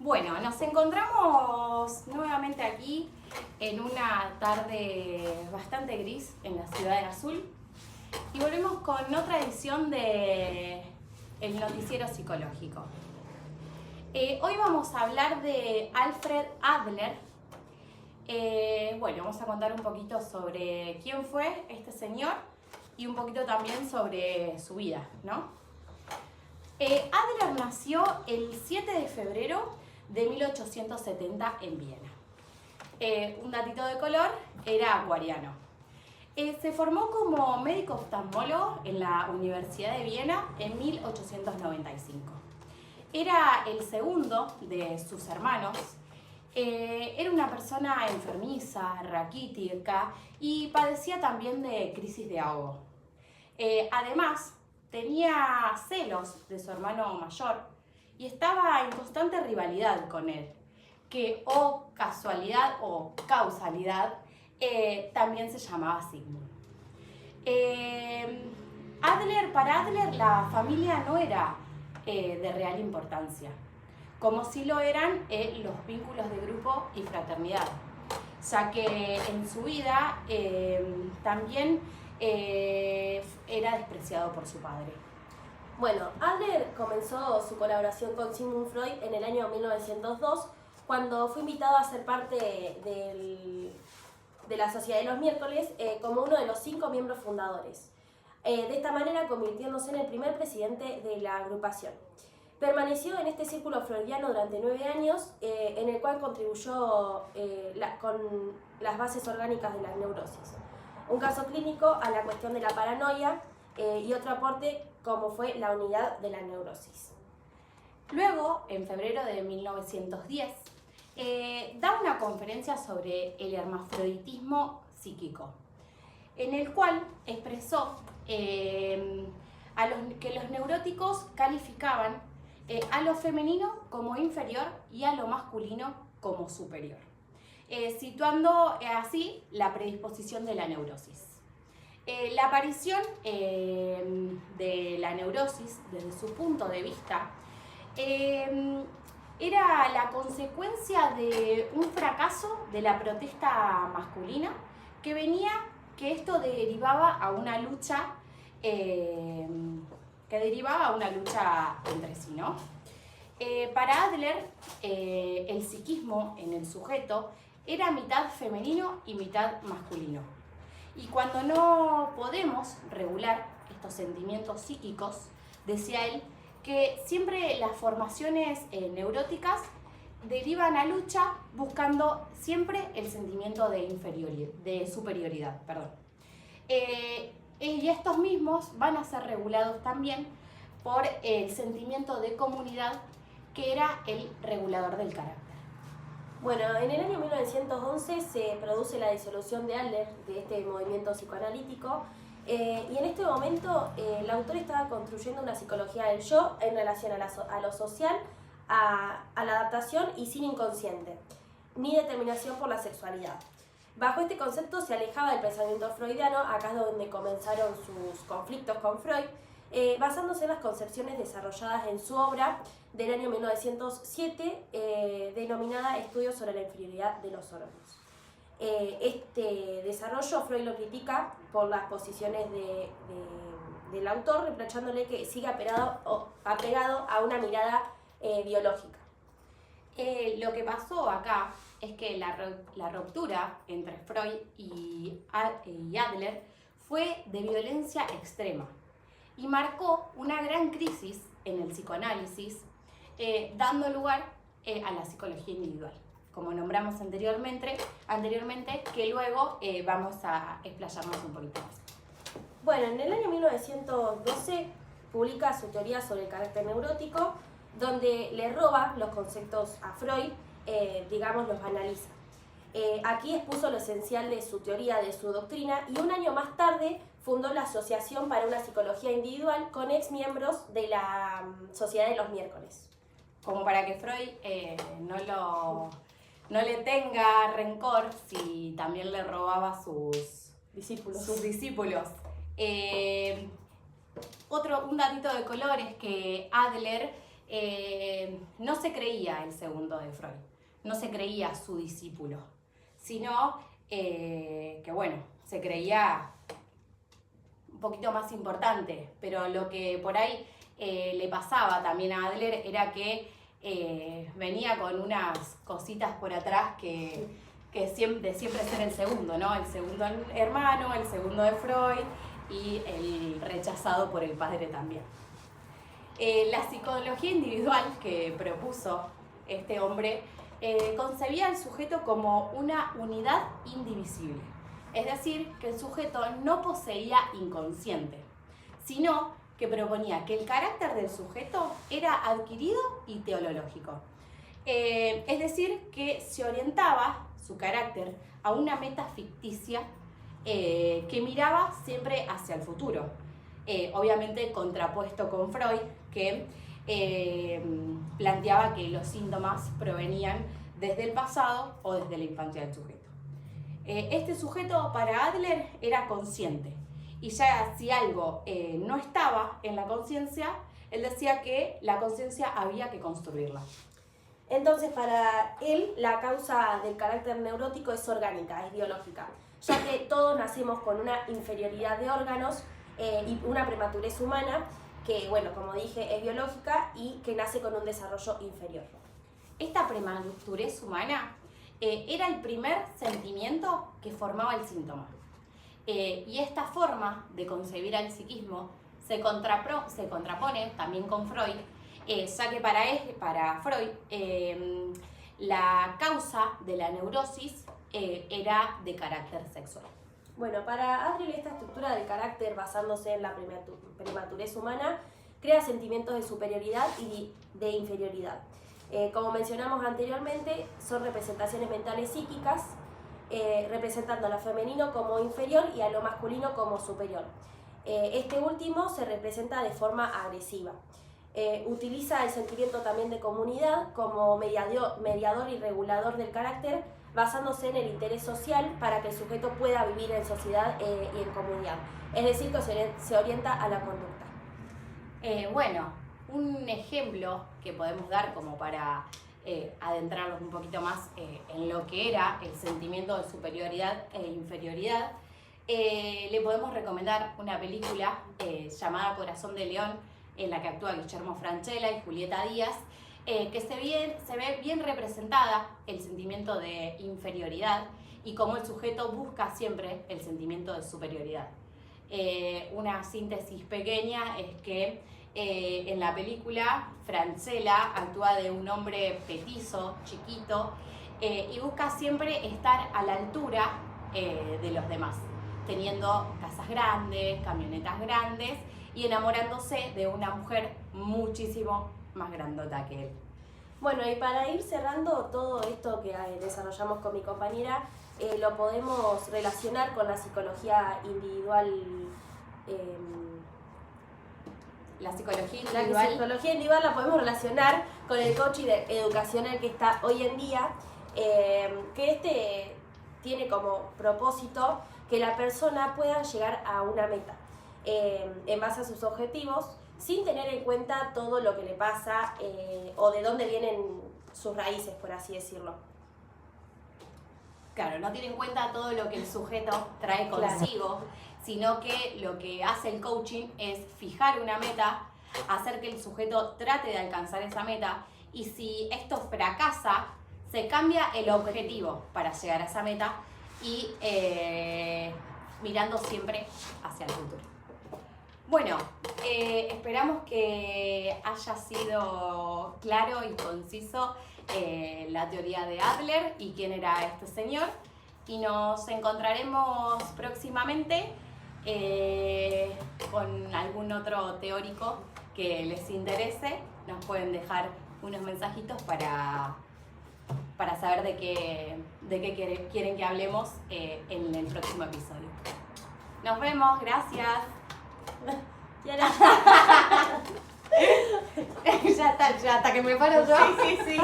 Bueno, nos encontramos nuevamente aquí en una tarde bastante gris en la ciudad de Azul y volvemos con otra edición de El Noticiero Psicológico. Hoy vamos a hablar de Alfred Adler. Vamos a contar un poquito sobre quién fue este señor y un poquito también sobre su vida, ¿no? Adler nació el 7 de febrero de 1870 en Viena. Un datito de color, era acuariano. Se formó como médico oftalmólogo en la Universidad de Viena en 1895. Era el segundo de sus hermanos. Era una persona enfermiza, raquítica y padecía también de crisis de ahogo. Además, tenía celos de su hermano mayor y estaba en constante rivalidad con él, que o casualidad o causalidad también se llamaba Sigmund. Para Adler la familia no era de real importancia, como sí lo eran los vínculos de grupo y fraternidad, ya que en su vida también era despreciado por su padre. Bueno, Adler comenzó su colaboración con Sigmund Freud en el año 1902, cuando fue invitado a ser parte de la Sociedad de los Miércoles como uno de los 5 miembros fundadores. De esta manera convirtiéndose en el primer presidente de la agrupación. Permaneció en este círculo freudiano durante 9 años, en el cual contribuyó con las bases orgánicas de la neurosis. Un caso clínico a la cuestión de la paranoia y otro aporte como fue la unidad de la neurosis. Luego, en febrero de 1910, da una conferencia sobre el hermafroditismo psíquico, en el cual expresó que los neuróticos calificaban a lo femenino como inferior y a lo masculino como superior, situando así la predisposición de la neurosis. La aparición de la neurosis, desde su punto de vista, era la consecuencia de un fracaso de la protesta masculina que esto derivaba a una lucha entre sí, ¿no? Para Adler, el psiquismo en el sujeto era mitad femenino y mitad masculino. Y cuando no podemos regular estos sentimientos psíquicos, decía él, que siempre las formaciones neuróticas derivan a lucha buscando siempre el sentimiento de superioridad. Y estos mismos van a ser regulados también por el sentimiento de comunidad, que era el regulador del carácter. Bueno, en el año 1911 se produce la disolución de Adler, de este movimiento psicoanalítico, y en este momento el autor estaba construyendo una psicología del yo en relación a lo social, a la adaptación y sin inconsciente, ni determinación por la sexualidad. Bajo este concepto se alejaba del pensamiento freudiano, acá es donde comenzaron sus conflictos con Freud, basándose en las concepciones desarrolladas en su obra del año 1907, denominada Estudios sobre la inferioridad de los órganos. Este desarrollo Freud lo critica por las posiciones del autor, reprochándole que siga apegado a una mirada biológica. Lo que pasó acá es que la ruptura entre Freud y Adler fue de violencia extrema y marcó una gran crisis en el psicoanálisis, dando lugar a la psicología individual, como nombramos anteriormente, que luego vamos a explayarnos un poquito más. Bueno, en el año 1912 publica su teoría sobre el carácter neurótico, donde le roba los conceptos a Freud, los analiza. Aquí expuso lo esencial de su teoría, de su doctrina, y un año más tarde fundó la Asociación para una Psicología Individual con ex miembros de la Sociedad de los Miércoles. Como para que Freud no le tenga rencor si también le robaba sus discípulos. Un datito de color es que Adler no se creía el segundo de Freud, no se creía su discípulo, sino que bueno, se creía un poquito más importante, pero lo que por ahí le pasaba también a Adler era que venía con unas cositas por atrás que siempre ser el segundo, ¿no? El segundo hermano, el segundo de Freud y el rechazado por el padre también. La psicología individual que propuso este hombre concebía al sujeto como una unidad indivisible. Es decir, que el sujeto no poseía inconsciente, sino que proponía que el carácter del sujeto era adquirido y teleológico. Es decir, que se orientaba su carácter a una meta ficticia que miraba siempre hacia el futuro. Obviamente contrapuesto con Freud, que planteaba que los síntomas provenían desde el pasado o desde la infancia del sujeto. Este sujeto para Adler era consciente, y ya si algo no estaba en la conciencia, él decía que la conciencia había que construirla. Entonces, para él, la causa del carácter neurótico es orgánica, es biológica, ya que todos nacemos con una inferioridad de órganos y una prematurez humana que, bueno, como dije, es biológica y que nace con un desarrollo inferior. Esta prematurez humana era el primer sentimiento que formaba el síntoma. Y esta forma de concebir al psiquismo se contrapone también con Freud, ya que para Freud la causa de la neurosis era de carácter sexual. Bueno, para Adler esta estructura del carácter basándose en la prematurez humana crea sentimientos de superioridad y de inferioridad. Como mencionamos anteriormente, son representaciones mentales psíquicas, representando a lo femenino como inferior y a lo masculino como superior. Este último se representa de forma agresiva. Utiliza el sentimiento también de comunidad como mediador y regulador del carácter, basándose en el interés social para que el sujeto pueda vivir en sociedad y en comunidad. Es decir, que se orienta a la conducta. Bueno, un ejemplo que podemos dar como para adentrarnos un poquito más en lo que era el sentimiento de superioridad e inferioridad, le podemos recomendar una película llamada Corazón de León, en la que actúa Guillermo Francella y Julieta Díaz, que se ve bien representada el sentimiento de inferioridad y cómo el sujeto busca siempre el sentimiento de superioridad. Una síntesis pequeña es que en la película Francella actúa de un hombre petizo, chiquito, y busca siempre estar a la altura de los demás, teniendo casas grandes, camionetas grandes y enamorándose de una mujer muchísimo más grandota que él. Bueno, y para ir cerrando todo esto que desarrollamos con mi compañera, lo podemos relacionar con la psicología individual. La psicología individual la podemos relacionar con el coaching educacional que está hoy en día, que tiene como propósito que la persona pueda llegar a una meta en base a sus objetivos, sin tener en cuenta todo lo que le pasa o de dónde vienen sus raíces, por así decirlo. Claro, no tiene en cuenta todo lo que el sujeto trae consigo, sino que lo que hace el coaching es fijar una meta, hacer que el sujeto trate de alcanzar esa meta, y si esto fracasa, se cambia el objetivo para llegar a esa meta y mirando siempre hacia el futuro. Bueno, esperamos que haya sido claro y conciso la teoría de Adler y quién era este señor, y nos encontraremos próximamente con algún otro teórico que les interese. Nos pueden dejar unos mensajitos para saber de qué quieren que hablemos en el próximo episodio. Nos vemos, gracias. Ya está, que me paro yo. Sí.